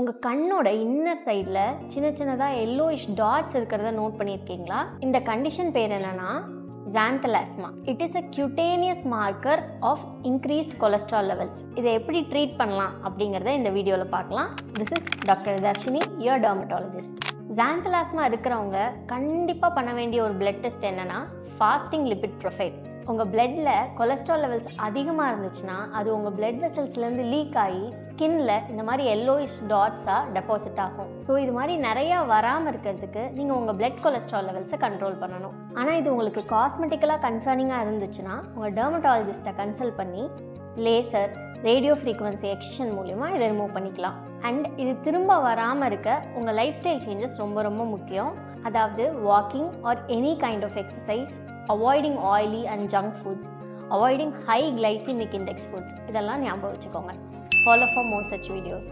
உங்கள் கண்ணோட இன்னர் சைடில் சின்ன சின்னதாக எல்லோயிஷ் டாட்ஸ் இருக்கிறத நோட் பண்ணியிருக்கீங்களா? இந்த கண்டிஷன் பேர் என்னன்னா xanthelasma. It is a cutaneous marker of increased cholesterol levels. இதை எப்படி ட்ரீட் பண்ணலாம் அப்படிங்கிறத இந்த வீடியோவில் பார்க்கலாம். This is doctor Dharshini, your dermatologist. xanthelasma இருக்கிறவங்க கண்டிப்பாக பண்ண வேண்டிய ஒரு பிளட் டெஸ்ட் என்னன்னா ஃபாஸ்டிங் லிபிட் ப்ரொஃபைல். உங்கள் பிளட்டில் கொலஸ்ட்ரால் லெவல்ஸ் அதிகமாக இருந்துச்சுன்னா அது உங்கள் பிளட் வெசல்ஸ்லேருந்து லீக் ஆகி ஸ்கின்ல இந்த மாதிரி எல்லோயிஷ் டாட்ஸாக டெபாசிட் ஆகும். ஸோ இது மாதிரி நிறையா வராமல் இருக்கிறதுக்கு நீங்கள் உங்கள் பிளட் கொலஸ்ட்ரால் லெவல்ஸை கண்ட்ரோல் பண்ணணும். ஆனால் இது உங்களுக்கு காஸ்மெட்டிக்கலாக கன்சர்னிங்காக இருந்துச்சுன்னா உங்கள் டெர்மட்டாலஜிஸ்ட்டை கன்சல்ட் பண்ணி லேசர், ரேடியோ ஃப்ரீக்வன்சி எக்ஸ்ட்ரக்ஷன் மூலிமா இதை ரிமூவ் பண்ணிக்கலாம். அண்ட் இது திரும்ப வராமல் இருக்க உங்கள் லைஃப் ஸ்டைல் சேஞ்சஸ் ரொம்ப ரொம்ப முக்கியம். அதாவது walking or any kind of exercise, avoiding oily and junk foods, avoiding high glycemic index foods. இதெல்லாம் ஞாபகம் வச்சுக்கோங்க. Follow for more such videos.